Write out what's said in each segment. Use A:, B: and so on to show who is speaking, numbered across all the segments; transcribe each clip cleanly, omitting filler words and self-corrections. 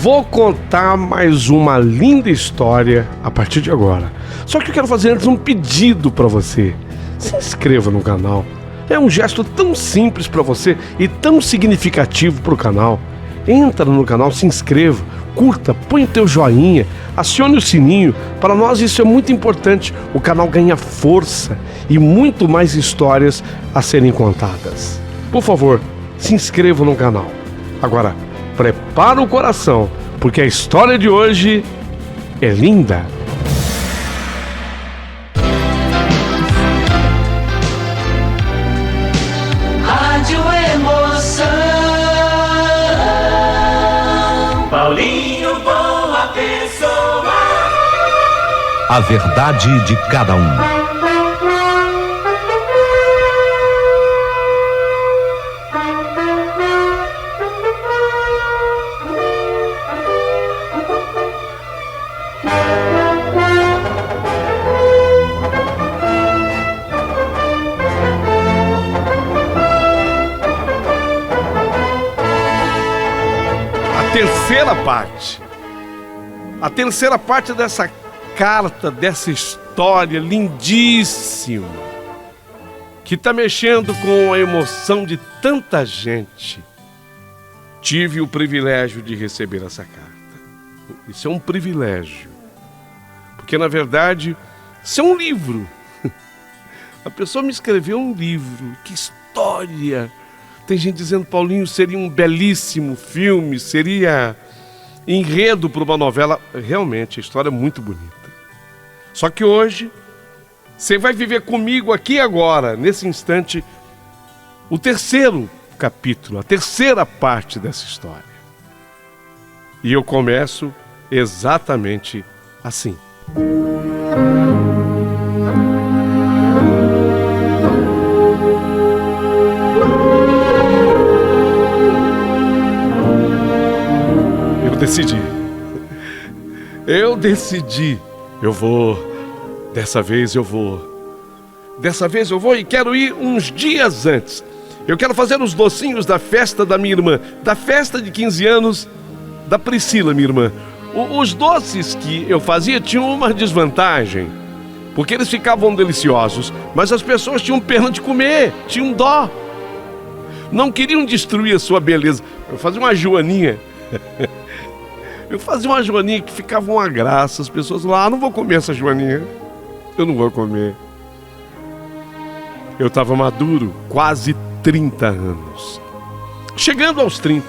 A: Vou contar mais uma linda história a partir de agora. Só que eu quero fazer antes um pedido para você. Se inscreva no canal. É um gesto tão simples para você e tão significativo para o canal. Entra no canal, se inscreva, curta, põe o teu joinha, acione o sininho. Para nós isso é muito importante. O canal ganha força e muito mais histórias a serem contadas. Por favor, se inscreva no canal. Agora, prepara o coração, porque a história de hoje é linda.
B: Rádio Emoção. Paulinho, boa pessoa.
C: A verdade de cada um.
A: A terceira parte dessa carta, dessa história lindíssima, que está mexendo com a emoção de tanta gente. Tive o privilégio de receber essa carta. Isso é um privilégio, porque na verdade isso é um livro. A pessoa me escreveu um livro. Que história! Tem gente dizendo, Paulinho, seria um belíssimo filme, seria enredo para uma novela. Realmente, a história é muito bonita. Só que hoje, você vai viver comigo aqui agora, nesse instante, o terceiro capítulo, a terceira parte dessa história. E eu começo exatamente assim. Eu decidi, dessa vez eu vou e quero ir uns dias antes. Eu quero fazer os docinhos da festa da minha irmã, da festa de 15 anos da Priscila, minha irmã. Os doces que eu fazia tinham uma desvantagem, porque eles ficavam deliciosos, mas as pessoas tinham pena de comer, tinham dó. Não queriam destruir a sua beleza. Eu fazia uma joaninha. Eu fazia uma joaninha que ficava uma graça. As pessoas lá, não vou comer essa joaninha. Eu não vou comer. Eu estava maduro, quase 30 anos. Chegando aos 30,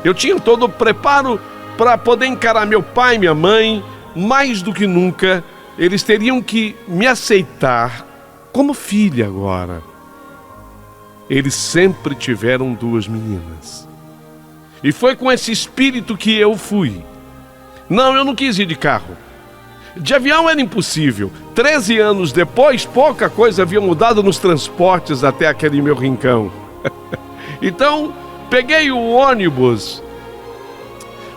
A: eu tinha todo o preparo para poder encarar meu pai e minha mãe. Mais do que nunca, eles teriam que me aceitar como filha agora. Eles sempre tiveram 2 meninas. E foi com esse espírito que eu fui. Não, eu não quis ir de carro. De avião era impossível. 13 anos depois, pouca coisa havia mudado nos transportes até aquele meu rincão. Então, peguei o ônibus.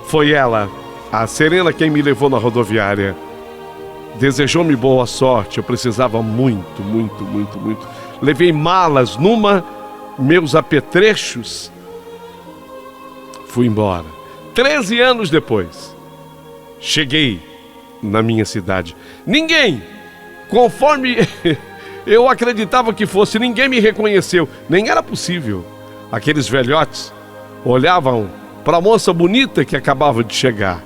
A: Foi ela, a Serena, quem me levou na rodoviária. Desejou-me boa sorte. Eu precisava muito. Levei malas numa, meus apetrechos. Fui embora. 13 anos depois, cheguei na minha cidade. Ninguém, conforme eu acreditava que fosse, ninguém me reconheceu. Nem era possível. Aqueles velhotes olhavam para a moça bonita que acabava de chegar.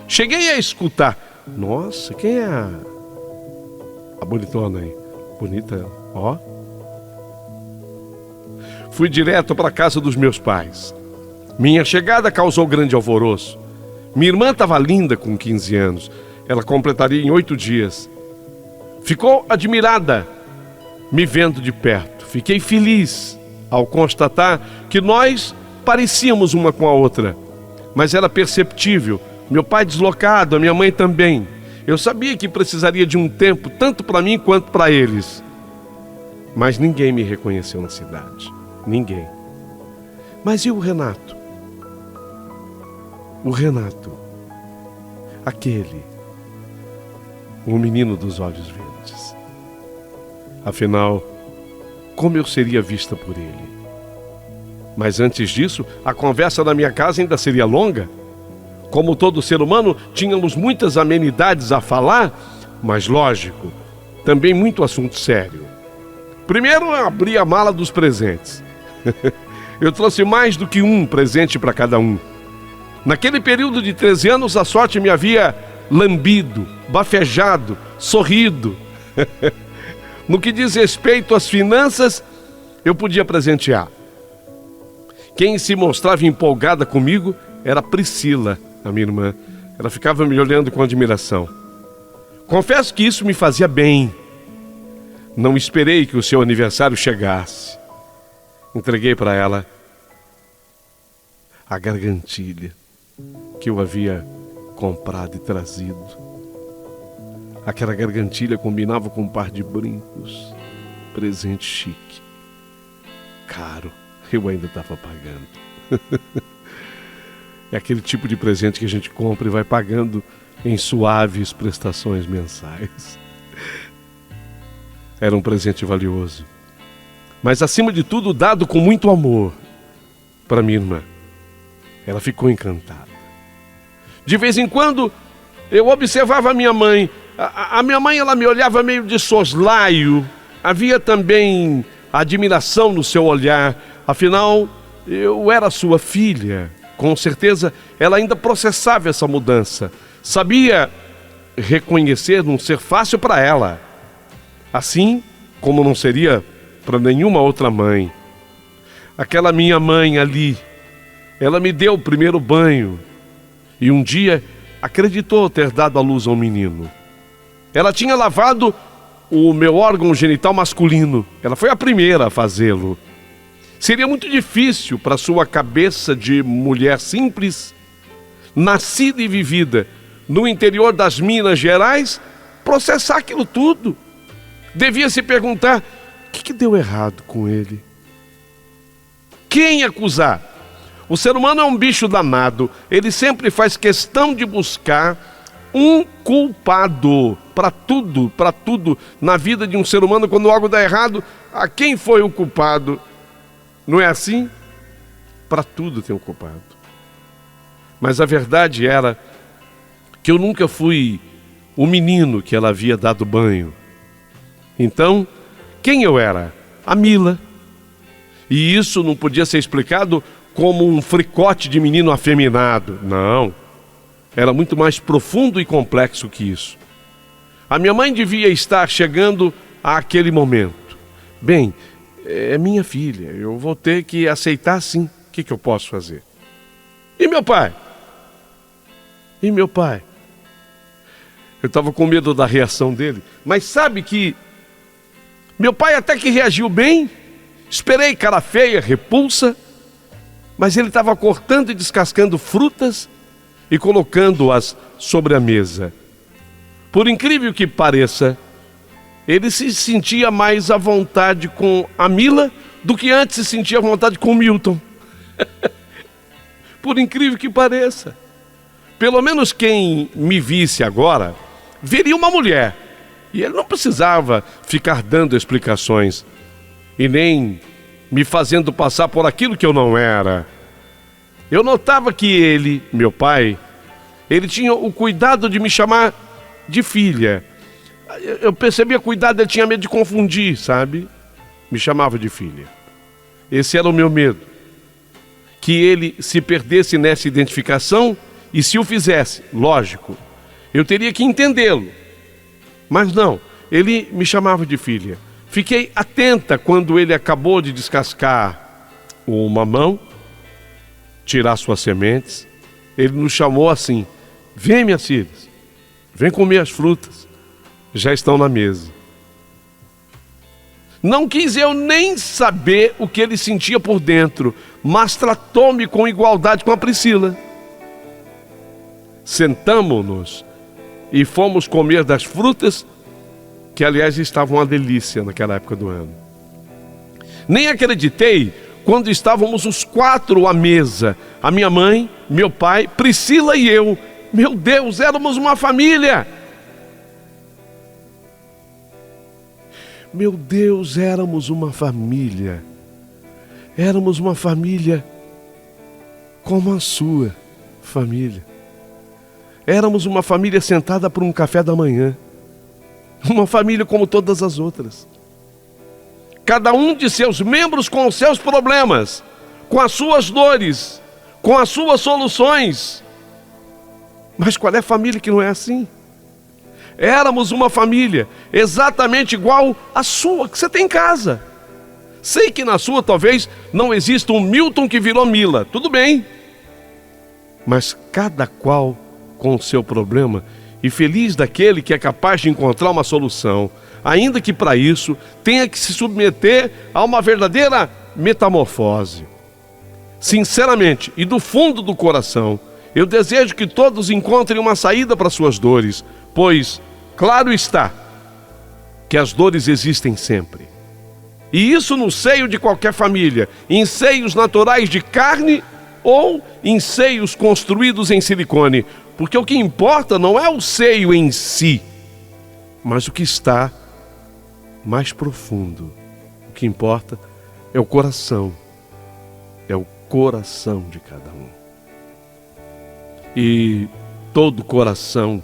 A: Cheguei a escutar. Nossa, quem é a bonitona aí? Bonita, ó. Fui direto para a casa dos meus pais. Minha chegada causou grande alvoroço. Minha irmã estava linda com 15 anos. Ela completaria em 8 dias. Ficou admirada, me vendo de perto. Fiquei feliz ao constatar que nós parecíamos uma com a outra. Mas era perceptível. Meu pai deslocado, a minha mãe também. Eu sabia que precisaria de um tempo, tanto para mim quanto para eles. Mas ninguém me reconheceu na cidade. Ninguém. Mas e o Renato? O Renato, aquele, o menino dos olhos verdes. Afinal, como eu seria vista por ele? Mas antes disso, a conversa na minha casa ainda seria longa. Como todo ser humano, tínhamos muitas amenidades a falar, mas lógico, também muito assunto sério. Primeiro, eu abri a mala dos presentes. Eu trouxe mais do que um presente para cada um. Naquele período de 13 anos, a sorte me havia lambido, bafejado, sorrido. No que diz respeito às finanças, eu podia presentear. Quem se mostrava empolgada comigo era Priscila, a minha irmã. Ela ficava me olhando com admiração. Confesso que isso me fazia bem. Não esperei que o seu aniversário chegasse. Entreguei para ela a gargantilha que eu havia comprado e trazido. Aquela gargantilha combinava com um par de brincos. Presente chique. Caro, eu ainda estava pagando. É aquele tipo de presente que a gente compra e vai pagando em suaves prestações mensais. Era um presente valioso, mas acima de tudo dado com muito amor para minha irmã. Ela ficou encantada. De vez em quando eu observava a minha mãe. A minha mãe, ela me olhava meio de soslaio. Havia também admiração no seu olhar. Afinal, eu era sua filha. Com certeza, ela ainda processava essa mudança. Sabia reconhecer não ser fácil para ela. Assim como não seria para nenhuma outra mãe. Aquela minha mãe ali, ela me deu o primeiro banho. E um dia acreditou ter dado à luz a um menino. Ela tinha lavado o meu órgão genital masculino. Ela foi a primeira a fazê-lo. Seria muito difícil para sua cabeça de mulher simples, nascida e vivida no interior das Minas Gerais, processar aquilo tudo. Devia se perguntar: o que deu errado com ele? Quem acusar? O ser humano é um bicho danado. Ele sempre faz questão de buscar um culpado para tudo na vida de um ser humano. Quando algo dá errado, a quem foi o culpado? Não é assim? Para tudo tem um culpado. Mas a verdade era que eu nunca fui o menino que ela havia dado banho. Então, quem eu era? A Mila. E isso não podia ser explicado como um fricote de menino afeminado. Não. Era muito mais profundo e complexo que isso. A minha mãe devia estar chegando àquele momento. Bem, é minha filha, eu vou ter que aceitar sim. O que eu posso fazer? E meu pai? E meu pai? Eu estava com medo da reação dele, mas sabe que meu pai até que reagiu bem. Esperei cara feia, repulsa, mas ele estava cortando e descascando frutas e colocando-as sobre a mesa. Por incrível que pareça, ele se sentia mais à vontade com a Mila do que antes se sentia à vontade com o Milton. Por incrível que pareça. Pelo menos quem me visse agora, veria uma mulher. E ele não precisava ficar dando explicações e nem me fazendo passar por aquilo que eu não era. Eu notava que ele, meu pai, ele tinha o cuidado de me chamar de filha. Eu percebia cuidado, ele tinha medo de confundir, sabe? Me chamava de filha. Esse era o meu medo. Que ele se perdesse nessa identificação, e se o fizesse, lógico, eu teria que entendê-lo. Mas não, ele me chamava de filha. Fiquei atenta quando ele acabou de descascar o mamão, tirar suas sementes. Ele nos chamou assim: vem, minhas filhas, vem comer as frutas, já estão na mesa. Não quis eu nem saber o que ele sentia por dentro, mas tratou-me com igualdade com a Priscila. Sentamo-nos e fomos comer das frutas, que aliás estavam uma delícia naquela época do ano. Nem acreditei quando estávamos os quatro à mesa, a minha mãe, meu pai, Priscila e eu. Meu Deus, éramos uma família! Meu Deus, éramos uma família. Éramos uma família como a sua família. Éramos uma família sentada por um café da manhã. Uma família como todas as outras. Cada um de seus membros com os seus problemas, com as suas dores, com as suas soluções. Mas qual é a família que não é assim? Éramos uma família exatamente igual à sua, que você tem em casa. Sei que na sua talvez não exista um Milton que virou Mila, tudo bem. Mas cada qual com o seu problema, e feliz daquele que é capaz de encontrar uma solução, ainda que para isso tenha que se submeter a uma verdadeira metamorfose. Sinceramente e do fundo do coração, eu desejo que todos encontrem uma saída para suas dores, pois, claro está, que as dores existem sempre. E isso no seio de qualquer família, em seios naturais de carne ou em seios construídos em silicone, porque o que importa não é o seio em si, mas o que está mais profundo. O que importa é o coração, é o coração de cada um. E todo coração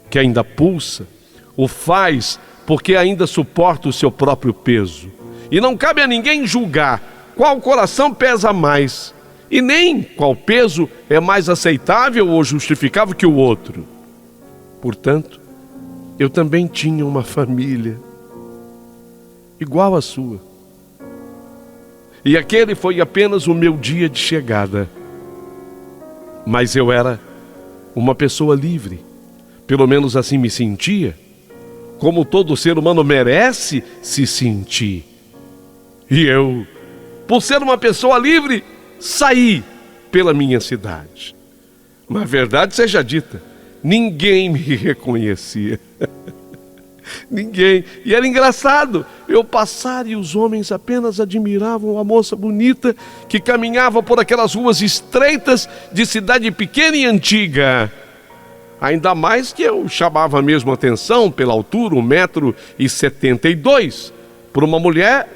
A: que ainda pulsa, o faz porque ainda suporta o seu próprio peso. E não cabe a ninguém julgar qual coração pesa mais, e nem qual peso é mais aceitável ou justificável que o outro. Portanto, eu também tinha uma família igual à sua. E aquele foi apenas o meu dia de chegada. Mas eu era uma pessoa livre, pelo menos assim me sentia, como todo ser humano merece se sentir. E eu, por ser uma pessoa livre, saí pela minha cidade. Mas a verdade seja dita, ninguém me reconhecia. Ninguém. E era engraçado eu passar e os homens apenas admiravam a moça bonita que caminhava por aquelas ruas estreitas de cidade pequena e antiga. Ainda mais que eu chamava mesmo atenção pela altura, 1,72 m. Por uma mulher,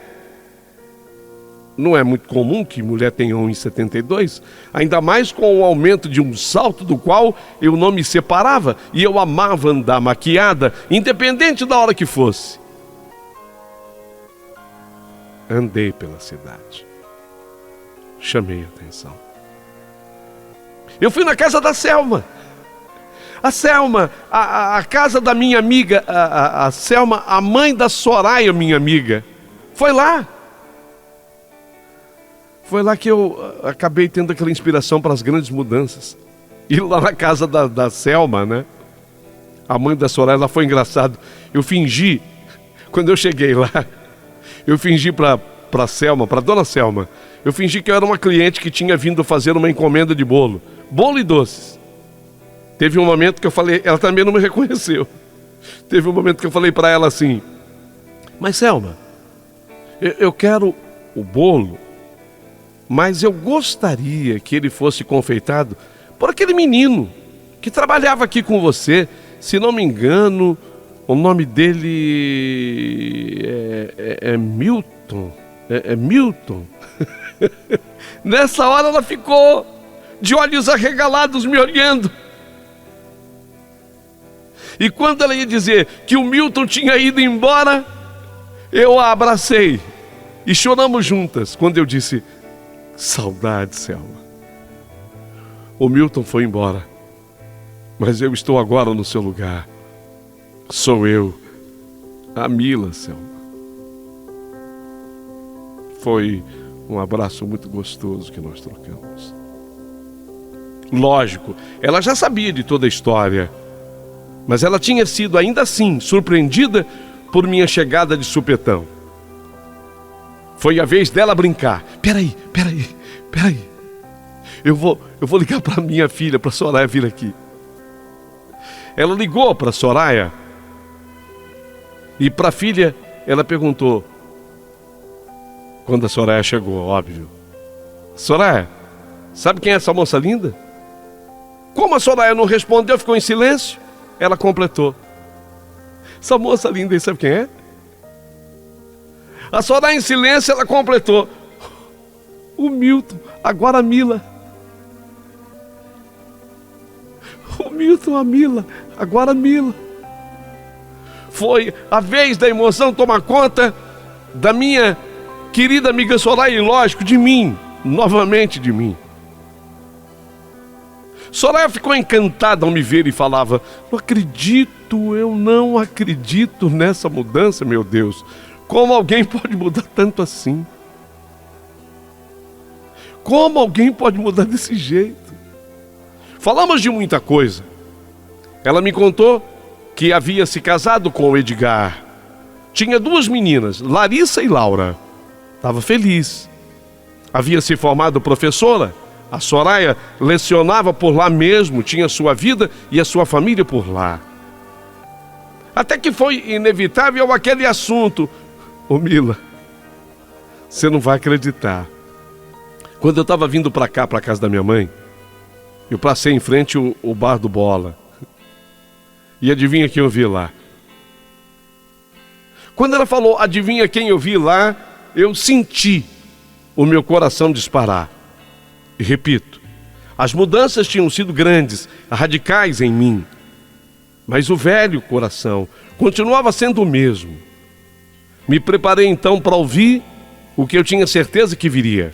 A: não é muito comum que mulher tenha 1,72 m, ainda mais com o aumento de um salto do qual eu não me separava, e eu amava andar maquiada, independente da hora que fosse. Andei pela cidade, chamei a atenção. Eu fui na casa da Selma. A Selma, a casa da minha amiga, a Selma, a mãe da Soraya, minha amiga, foi lá. Foi lá que eu acabei tendo aquela inspiração para as grandes mudanças. E lá na casa da Selma, né? A mãe da Soraya, ela foi engraçado. Eu fingi, quando eu cheguei lá, eu fingi para Selma, para dona Selma, eu fingi que eu era uma cliente que tinha vindo fazer uma encomenda de bolo e doces. Teve um momento que eu falei, ela também não me reconheceu. Teve um momento que eu falei para ela assim: mas Selma, eu quero o bolo, mas eu gostaria que ele fosse confeitado por aquele menino que trabalhava aqui com você. Se não me engano, o nome dele é Milton. É Milton. Nessa hora ela ficou de olhos arregalados me olhando. E quando ela ia dizer que o Milton tinha ido embora, eu a abracei e choramos juntas quando eu disse: saudade, Selma. O Milton foi embora, mas eu estou agora no seu lugar. Sou eu, a Mila, Selma. Foi um abraço muito gostoso que nós trocamos. Lógico, ela já sabia de toda a história, mas ela tinha sido ainda assim surpreendida por minha chegada de supetão. Foi a vez dela brincar. Peraí. Eu vou ligar para minha filha, para a Soraya vir aqui. Ela ligou para a Soraya e para a filha ela perguntou, quando a Soraya chegou, óbvio: Soraya, sabe quem é essa moça linda? Como a Soraya não respondeu, ficou em silêncio, ela completou: essa moça linda aí, sabe quem é? A Soraya em silêncio, ela completou: o Milton, agora a Mila. O Milton, a Mila, agora a Mila. Foi a vez da emoção tomar conta da minha querida amiga Soraya e, lógico, de mim, novamente de mim. Soraya ficou encantada ao me ver e falava: não acredito, eu não acredito nessa mudança, meu Deus. Como alguém pode mudar tanto assim? Como alguém pode mudar desse jeito? Falamos de muita coisa. Ela me contou que havia se casado com o Edgar. Tinha 2 meninas, Larissa e Laura. Estava feliz. Havia se formado professora. A Soraya lecionava por lá mesmo, tinha sua vida e a sua família por lá. Até que foi inevitável aquele assunto. Ô Mila, você não vai acreditar. Quando eu estava vindo para cá, para a casa da minha mãe, eu passei em frente o bar do Bola. E adivinha quem eu vi lá? Quando ela falou, adivinha quem eu vi lá, eu senti o meu coração disparar. E repito, as mudanças tinham sido grandes, radicais em mim. Mas o velho coração continuava sendo o mesmo. Me preparei então para ouvir o que eu tinha certeza que viria.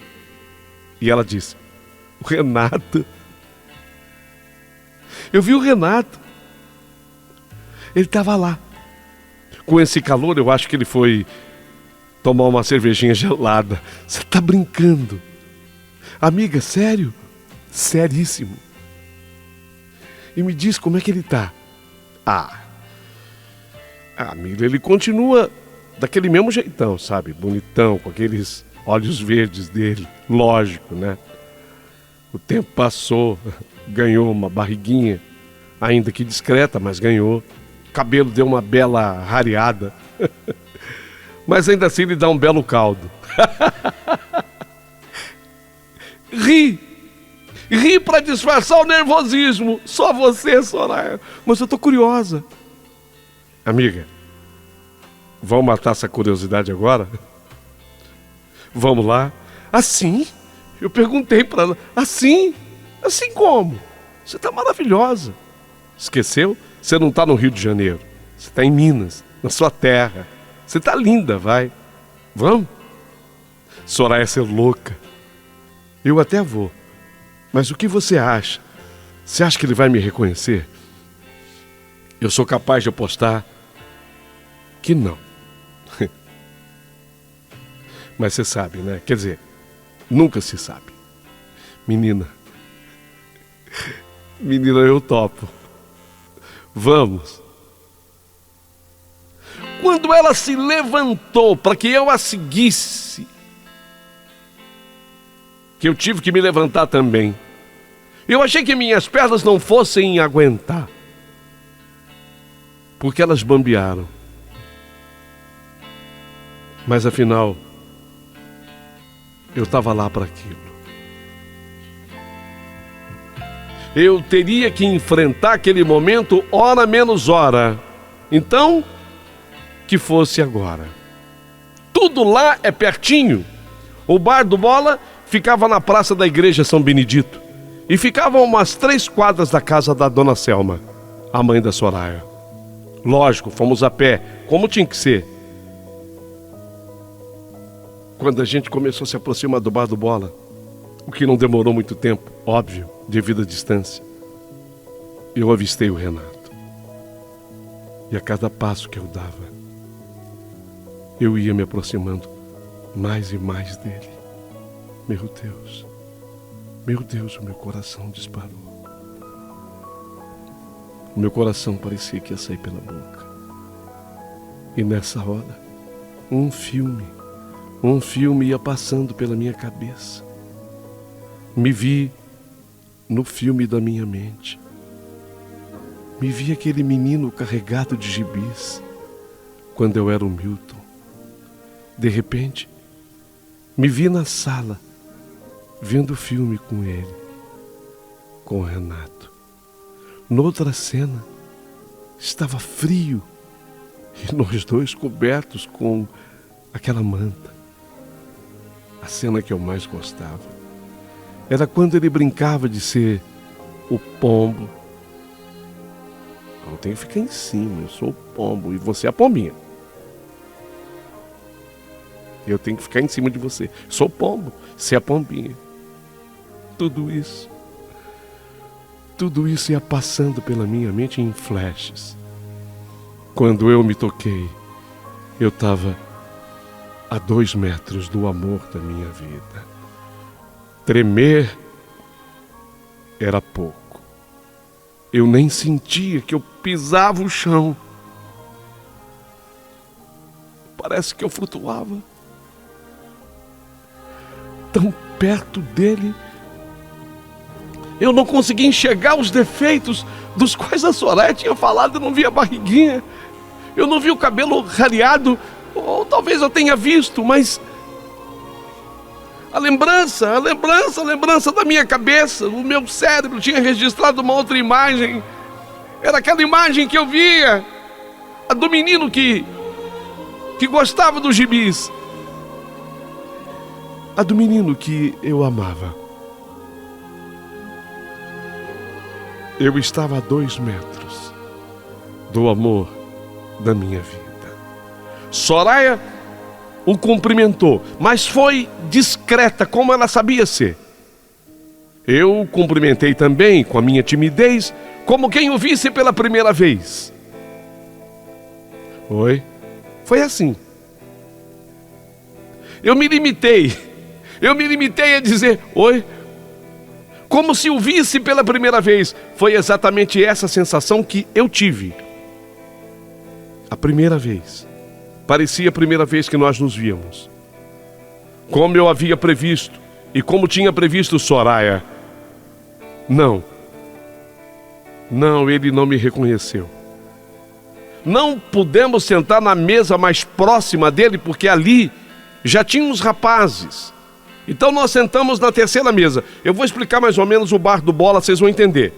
A: E ela disse: o Renato. Eu vi o Renato. Ele estava lá. Com esse calor, eu acho que ele foi tomar uma cervejinha gelada. Você está brincando? Amiga, sério? Seríssimo. E me diz como é que ele está. Amiga, ele continua daquele mesmo jeitão, sabe? Bonitão, com aqueles olhos verdes dele. Lógico, né? O tempo passou, ganhou uma barriguinha, ainda que discreta, mas ganhou. O cabelo deu uma bela rareada. Mas ainda assim ele dá um belo caldo. Ri para disfarçar o nervosismo. Só você, Soraya. Mas eu tô curiosa. Amiga, vamos matar essa curiosidade agora? Vamos lá? Assim? Eu perguntei para ela. Assim? Assim como? Você tá maravilhosa. Esqueceu? Você não tá no Rio de Janeiro. Você tá em Minas, na sua terra. Você tá linda, vai. Vamos? Soraya, você é louca. Eu até vou. Mas o que você acha? Você acha que ele vai me reconhecer? Eu sou capaz de apostar que não. Mas você sabe, né? Quer dizer, nunca se sabe. Menina, eu topo. Vamos. Quando ela se levantou para que eu a seguisse, que eu tive que me levantar também, eu achei que minhas pernas não fossem aguentar, porque elas bambearam. Mas afinal, eu estava lá para aquilo. Eu teria que enfrentar aquele momento hora menos hora. Então, que fosse agora. Tudo lá é pertinho. O bar do Bola ficava na praça da igreja São Benedito e ficava a umas 3 quadras da casa da dona Selma, a mãe da Soraya. Lógico, fomos a pé, como tinha que ser. Quando a gente começou a se aproximar do bar do Bola, o que não demorou muito tempo, óbvio, devido à distância, eu avistei o Renato. E a cada passo que eu dava, eu ia me aproximando mais e mais dele. Meu Deus, o meu coração disparou. O meu coração parecia que ia sair pela boca. E nessa hora, um filme ia passando pela minha cabeça. Me vi no filme da minha mente. Me vi aquele menino carregado de gibis, quando eu era o Milton. De repente, me vi na sala, vendo o filme com ele, com o Renato. Noutra cena, estava frio, e nós dois cobertos com aquela manta. A cena que eu mais gostava era quando ele brincava de ser o pombo Não tenho que ficar em cima, eu sou o pombo e você é a pombinha. Eu tenho que ficar em cima de você. Sou o pombo, você é a pombinha. Tudo isso ia passando pela minha mente em flashes. Quando eu me toquei, eu estava a 2 metros do amor da minha vida. Tremer era pouco. Eu nem sentia que eu pisava o chão. Parece que eu flutuava. Tão perto dele, eu não conseguia enxergar os defeitos dos quais a Soraya tinha falado. Eu não via a barriguinha, eu não vi o cabelo rareado, ou talvez eu tenha visto, mas a lembrança da minha cabeça, o meu cérebro tinha registrado uma outra imagem. Era aquela imagem que eu via, a do menino que gostava dos gibis, a do menino que eu amava. Eu estava a 2 metros do amor da minha vida. Soraya o cumprimentou, mas foi discreta, como ela sabia ser. Eu o cumprimentei também com a minha timidez, como quem o visse pela primeira vez. Oi? Foi assim. Eu me limitei a dizer oi, como se o visse pela primeira vez. Foi exatamente essa sensação que eu tive. A primeira vez. Parecia a primeira vez que nós nos víamos. Como eu havia previsto e como tinha previsto Soraya. Não, ele não me reconheceu. Não pudemos sentar na mesa mais próxima dele, porque ali já tinham os rapazes. Então nós sentamos na terceira mesa. Eu vou explicar mais ou menos o bar do Bola, vocês vão entender.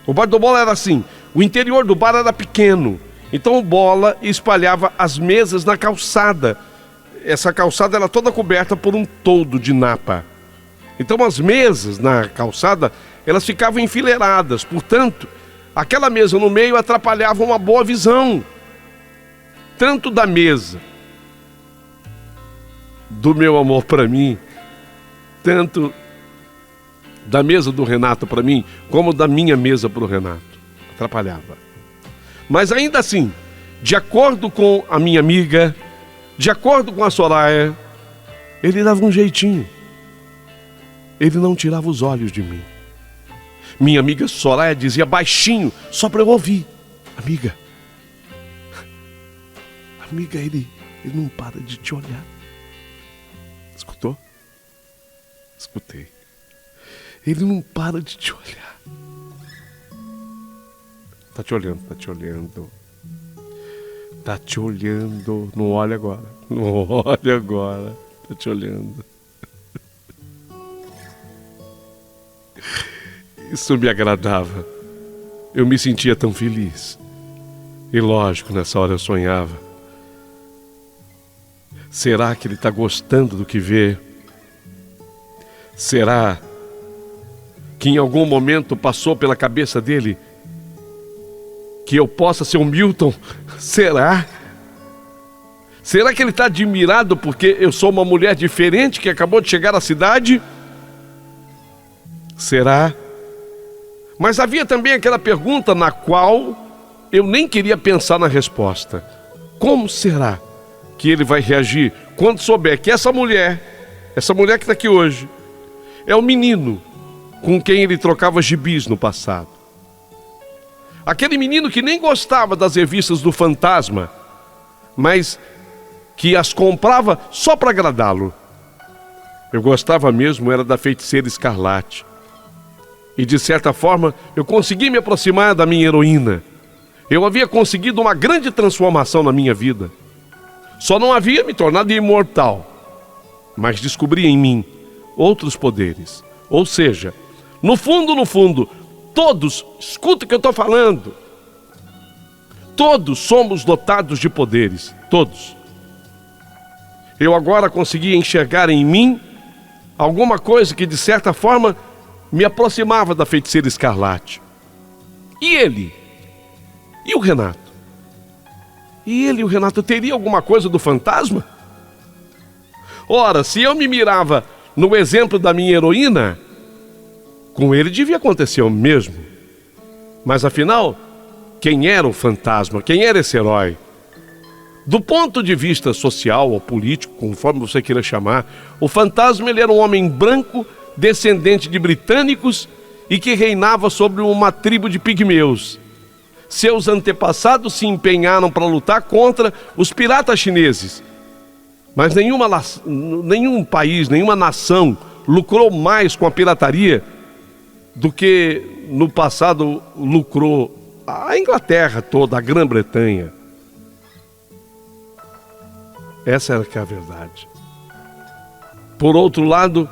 A: O bar do Bola era assim, o interior do bar era pequeno. Então o Bola espalhava as mesas na calçada. Essa calçada era toda coberta por um toldo de napa. Então as mesas na calçada, elas ficavam enfileiradas. Portanto, aquela mesa no meio atrapalhava uma boa visão. Tanto da mesa do meu amor para mim, tanto da mesa do Renato para mim, como da minha mesa para o Renato. Atrapalhava. Mas ainda assim, de acordo com a minha amiga, de acordo com a Soraya, ele dava um jeitinho. Ele não tirava os olhos de mim. Minha amiga Soraya dizia baixinho, só para eu ouvir: amiga, ele não para de te olhar. Escutou? Escutei. Ele não para de te olhar. Tá te olhando. Tá te olhando. Não olha agora. Tá te olhando. Isso me agradava. Eu me sentia tão feliz. E lógico, nessa hora eu sonhava. Será que ele está gostando do que vê? Será que em algum momento passou pela cabeça dele que eu possa ser um Milton? Será? Será que ele está admirado porque eu sou uma mulher diferente que acabou de chegar à cidade? Será? Mas havia também aquela pergunta na qual eu nem queria pensar na resposta. Como será que ele vai reagir quando souber que essa mulher que está aqui hoje, é o menino com quem ele trocava gibis no passado? Aquele menino que nem gostava das revistas do Fantasma, mas que as comprava só para agradá-lo. Eu gostava mesmo, era da Feiticeira Escarlate. E de certa forma, eu consegui me aproximar da minha heroína. Eu havia conseguido uma grande transformação na minha vida. Só não havia me tornado imortal, mas descobri em mim outros poderes. Ou seja, no fundo, todos, escuta o que eu estou falando, todos somos dotados de poderes, todos. Eu agora consegui enxergar em mim alguma coisa que de certa forma me aproximava da Feiticeira Escarlate. E ele? E o Renato? E ele, o Renato, teria alguma coisa do fantasma? Ora, se eu me mirava no exemplo da minha heroína, com ele devia acontecer o mesmo. Mas afinal, quem era o fantasma? Quem era esse herói? Do ponto de vista social ou político, conforme você queira chamar, o fantasma ele era um homem branco, descendente de britânicos e que reinava sobre uma tribo de pigmeus. Seus antepassados se empenharam para lutar contra os piratas chineses. Mas nenhum país, nenhuma nação lucrou mais com a pirataria do que no passado lucrou a Inglaterra toda, a Grã-Bretanha. Essa era que é a verdade. Por outro lado,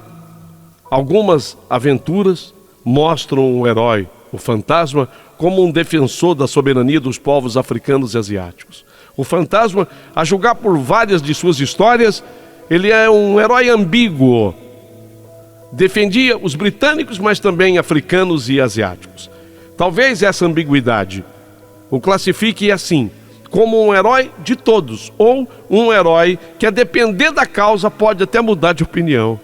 A: algumas aventuras mostram o herói, o fantasma, como um defensor da soberania dos povos africanos e asiáticos. O fantasma, a julgar por várias de suas histórias, ele é um herói ambíguo. Defendia os britânicos, mas também africanos e asiáticos. Talvez essa ambiguidade o classifique assim, como um herói de todos, ou um herói que, a depender da causa, pode até mudar de opinião.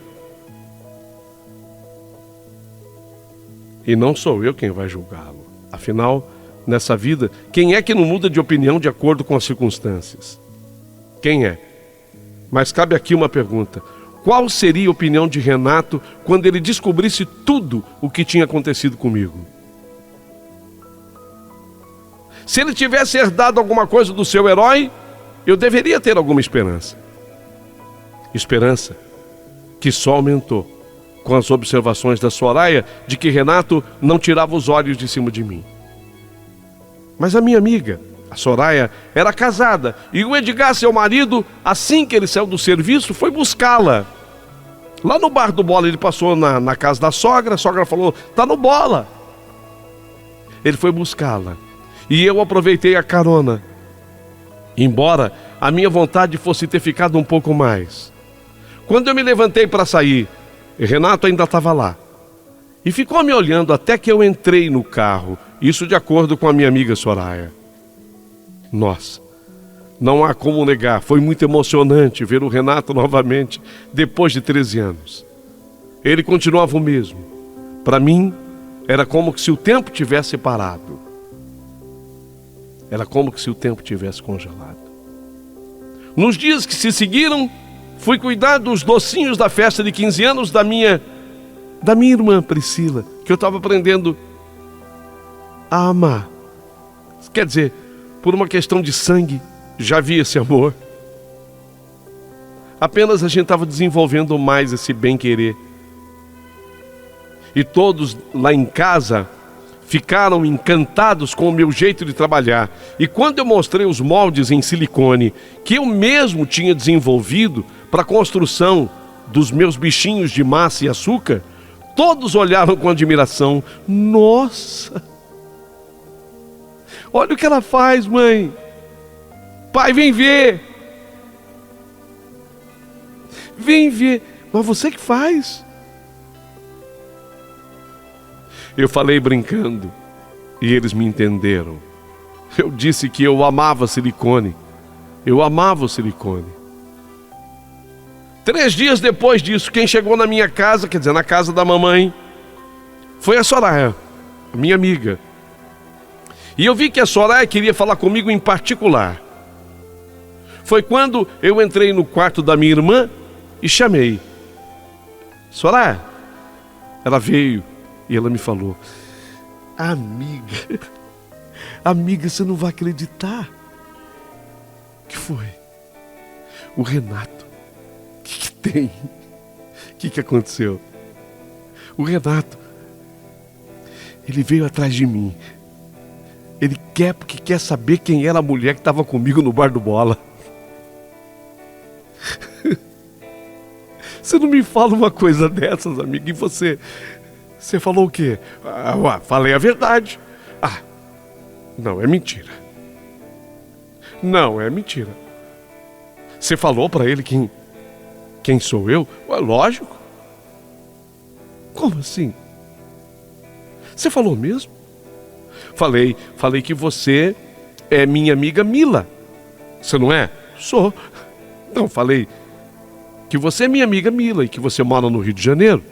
A: E não sou eu quem vai julgá-lo. Afinal, nessa vida, quem é que não muda de opinião de acordo com as circunstâncias? Quem é? Mas cabe aqui uma pergunta. Qual seria a opinião de Renato quando ele descobrisse tudo o que tinha acontecido comigo? Se ele tivesse herdado alguma coisa do seu herói, eu deveria ter alguma esperança. Esperança que só aumentou com as observações da Soraya de que Renato não tirava os olhos de cima de mim. Mas a minha amiga, a Soraya, era casada e o Edgar, seu marido, assim que ele saiu do serviço, foi buscá-la. Lá no bar do Bola, ele passou na casa da sogra, a sogra falou, tá no Bola. Ele foi buscá-la e eu aproveitei a carona, embora a minha vontade fosse ter ficado um pouco mais. Quando eu me levantei para sair, Renato ainda estava lá e ficou me olhando até que eu entrei no carro, isso de acordo com a minha amiga Soraya. Nossa, não há como negar, foi muito emocionante ver o Renato novamente depois de 13 anos. Ele continuava o mesmo. Para mim, era como se o tempo tivesse parado. Era como se o tempo tivesse congelado. Nos dias que se seguiram, fui cuidar dos docinhos da festa de 15 anos da minha irmã Priscila, que eu estava aprendendo a amar. Quer dizer, por uma questão de sangue, já havia esse amor. Apenas a gente estava desenvolvendo mais esse bem-querer. E todos lá em casa ficaram encantados com o meu jeito de trabalhar. E quando eu mostrei os moldes em silicone que eu mesmo tinha desenvolvido para a construção dos meus bichinhos de massa e açúcar, todos olharam com admiração. Nossa! Olha o que ela faz, mãe! Pai, vem ver! Vem ver! Mas você que faz? Eu falei brincando e eles me entenderam. Eu disse que eu amava silicone. Eu amava o silicone. 3 dias depois disso, quem chegou na minha casa, quer dizer, na casa da mamãe, foi a Soraya, a minha amiga. E eu vi que a Soraya queria falar comigo em particular. Foi quando eu entrei no quarto da minha irmã e chamei. Soraya, ela veio e ela me falou, amiga, você não vai acreditar. O que foi? O Renato. O que tem? O que aconteceu? O Renato, ele veio atrás de mim. Ele quer porque quer saber quem era a mulher que estava comigo no bar do Bola. Você não me fala uma coisa dessas, amiga, e você falou o quê? Falei a verdade. Não, é mentira. Não, é mentira. Você falou para ele quem sou eu? Lógico. Como assim? Você falou mesmo? Falei que você é minha amiga Mila. Você não é? Sou. Então falei que você é minha amiga Mila e que você mora no Rio de Janeiro.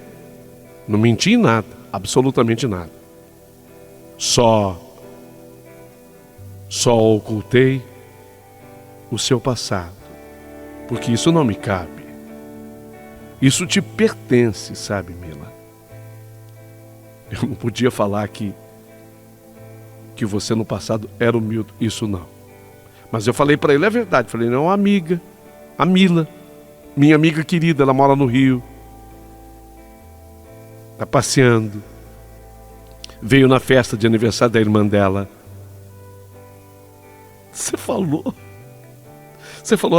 A: Não menti em nada, absolutamente nada. Só ocultei o seu passado, porque isso não me cabe. Isso te pertence, sabe, Mila? Eu não podia falar que você no passado era o Milton, isso não. Mas eu falei pra ele a verdade, falei, não, amiga, a Mila, minha amiga querida, ela mora no Rio, tá passeando, veio na festa de aniversário da irmã dela. Você falou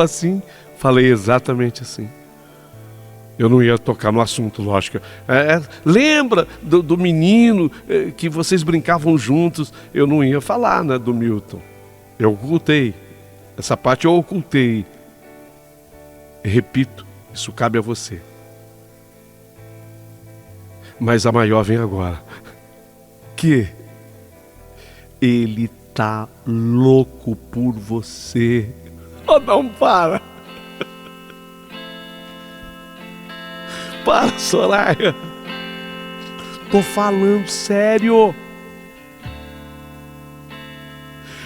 A: assim? Falei exatamente assim. Eu não ia tocar no assunto, lógico. Lembra do menino que vocês brincavam juntos? Eu não ia falar, né, do Milton. Eu ocultei. Essa parte eu ocultei. Repito, isso cabe a você. Mas a maior vem agora. Que ele tá louco por você. Oh, não, para. Para, Soraya. Tô falando sério.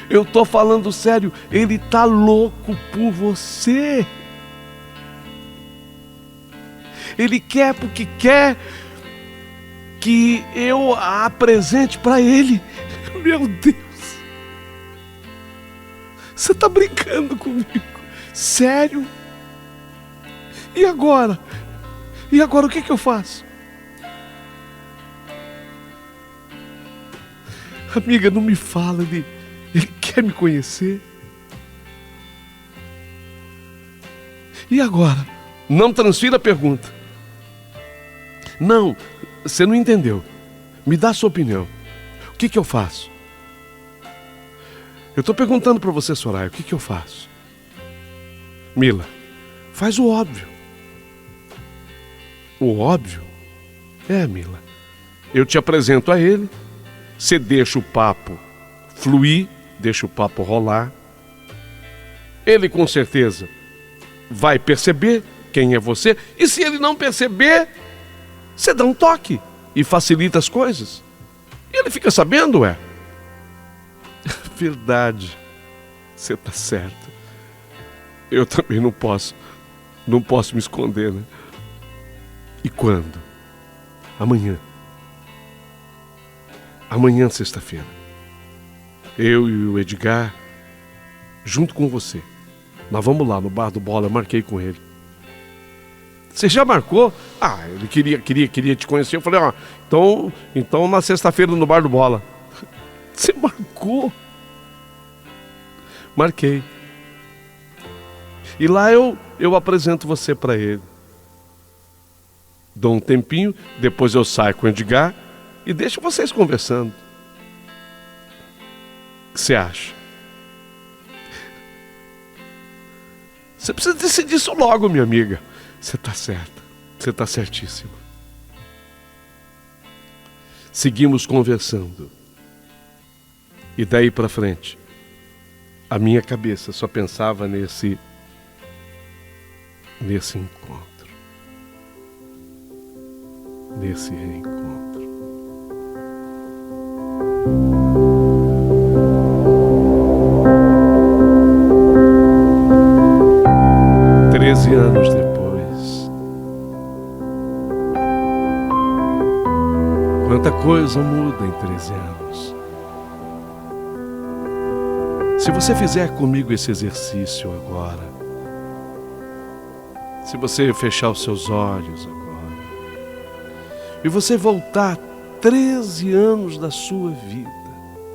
A: Eu tô falando sério. Ele tá louco por você. Ele quer porque quer que eu a apresente pra ele. Meu Deus. Você tá brincando comigo? Sério? E agora? E agora o que eu faço? Amiga, não me fala, ele quer me conhecer. E agora? Não transfira a pergunta. Não, você não entendeu. Me dá a sua opinião. O que eu faço? Eu estou perguntando para você, Soraya, o que eu faço? Mila, faz o óbvio. O óbvio? Mila. Eu te apresento a ele, você deixa o papo fluir, deixa o papo rolar. Ele com certeza vai perceber quem é você, e se ele não perceber, você dá um toque e facilita as coisas. E ele fica sabendo, Verdade, você tá certo. Eu também não posso me esconder, né? E quando? Amanhã, sexta-feira, eu e o Edgar, junto com você, nós vamos lá no Bar do Bola. Eu marquei com ele. Você já marcou? Ele queria te conhecer. Eu falei, então na sexta-feira no Bar do Bola. Você marcou? Marquei. E lá eu apresento você para ele. Dou um tempinho, depois eu saio com o Edgar e deixo vocês conversando. O que você acha? Você precisa decidir isso logo, minha amiga. Você está certa, você está certíssima. Seguimos conversando. E daí para frente, a minha cabeça só pensava nesse encontro. Nesse reencontro. Treze anos depois, quanta coisa muda em 13 anos. Se você fizer comigo esse exercício agora, se você fechar os seus olhos agora, e você voltar 13 anos da sua vida,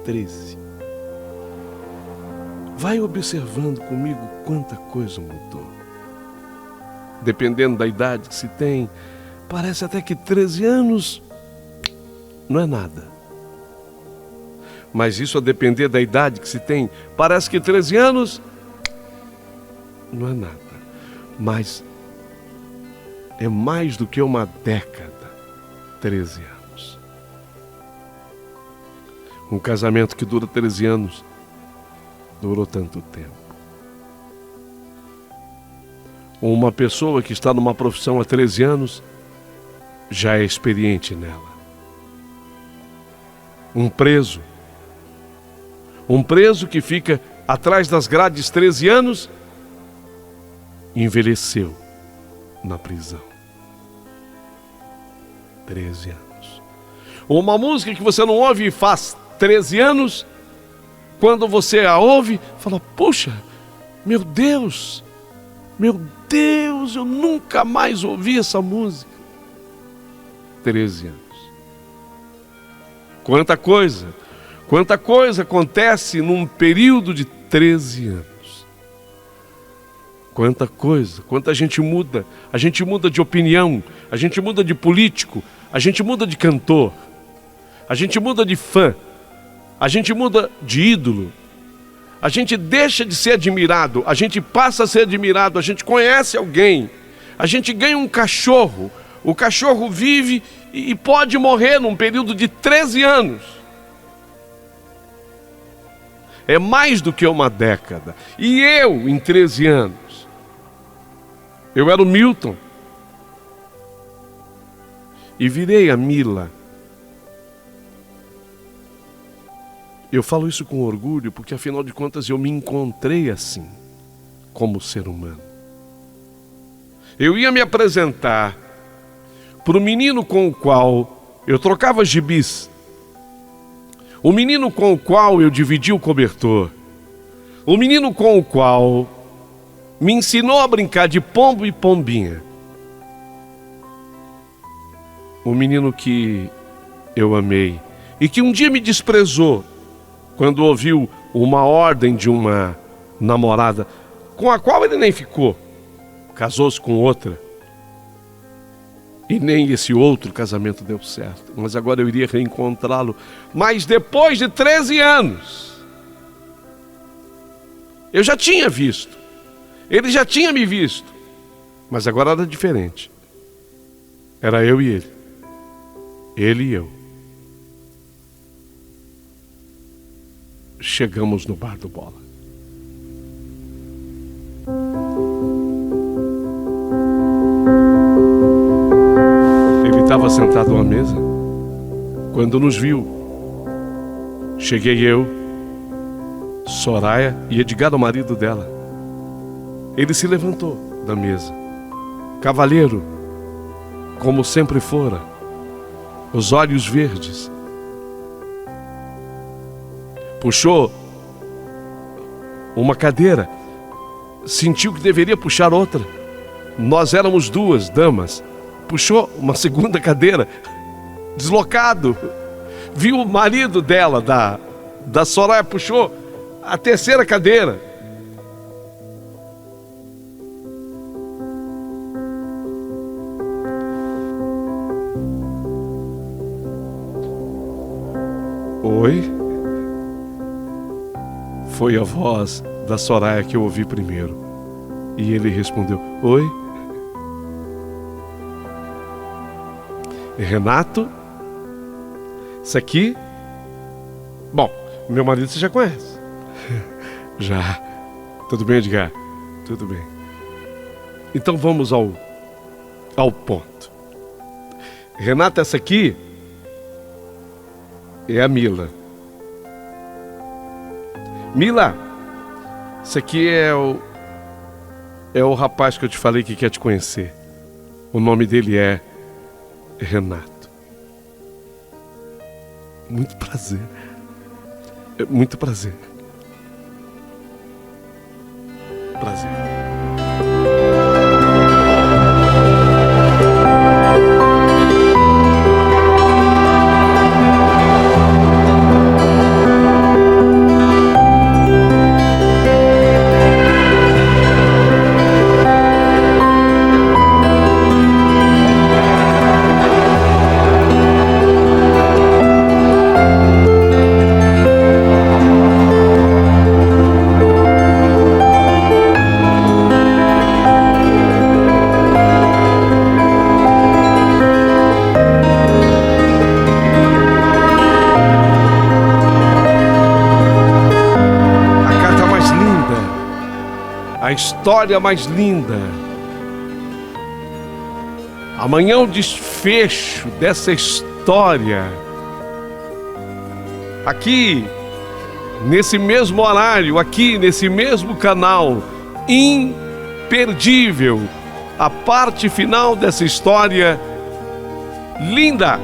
A: 13. Vai observando comigo quanta coisa mudou. Dependendo da idade que se tem, parece até que 13 anos não é nada. Mas isso a depender da idade que se tem, parece que 13 anos não é nada. Mas é mais do que uma década. 13 anos. Um casamento que dura 13 anos durou tanto tempo. Uma pessoa que está numa profissão há 13 anos já é experiente nela. Um preso que fica atrás das grades 13 anos, envelheceu na prisão. 13 anos. Uma música que você não ouve faz 13 anos, quando você a ouve, fala, puxa, meu Deus, eu nunca mais ouvi essa música. 13 anos. Quanta coisa acontece num período de 13 anos. Quanta gente muda. A gente muda de opinião, a gente muda de político, a gente muda de cantor, a gente muda de fã, a gente muda de ídolo. A gente deixa de ser admirado, a gente passa a ser admirado, a gente conhece alguém, a gente ganha um cachorro, o cachorro vive e pode morrer num período de 13 anos. É mais do que uma década. E eu, em 13 anos, eu era o Milton e virei a Mila. Eu falo isso com orgulho porque, afinal de contas, eu me encontrei assim, como ser humano. Eu ia me apresentar para o menino com o qual eu trocava gibis, o menino com o qual eu dividia o cobertor, o menino com o qual me ensinou a brincar de pombo e pombinha, o menino que eu amei e que um dia me desprezou quando ouviu uma ordem de uma namorada, com a qual ele nem ficou, casou-se com outra, e nem esse outro casamento deu certo, mas agora eu iria reencontrá-lo, mas depois de 13 anos, eu já tinha visto, ele já tinha me visto, mas agora era diferente, era eu e ele e eu. Chegamos no bar do Bola. Ele estava sentado à mesa. Quando nos viu, cheguei eu, Soraya e Edgar, o marido dela. Ele se levantou da mesa. Cavalheiro, como sempre fora, os olhos verdes. Puxou uma cadeira, sentiu que deveria puxar outra. Nós éramos duas damas. Puxou uma segunda cadeira, deslocado. Viu o marido dela, da Soraya, puxou a terceira cadeira. Oi? Foi a voz da Soraya que eu ouvi primeiro. E ele respondeu, oi? Renato? Isso aqui? Bom, meu marido você já conhece. Já. Tudo bem, Edgar? Tudo bem. Então vamos ao ponto. Renata, essa aqui é a Mila. Mila, esse aqui é o rapaz que eu te falei que quer te conhecer. O nome dele é Renato. Muito prazer. Muito prazer. Prazer. a história mais linda. Amanhã o desfecho dessa história, aqui, nesse mesmo horário, aqui nesse mesmo canal, imperdível, a parte final dessa história linda.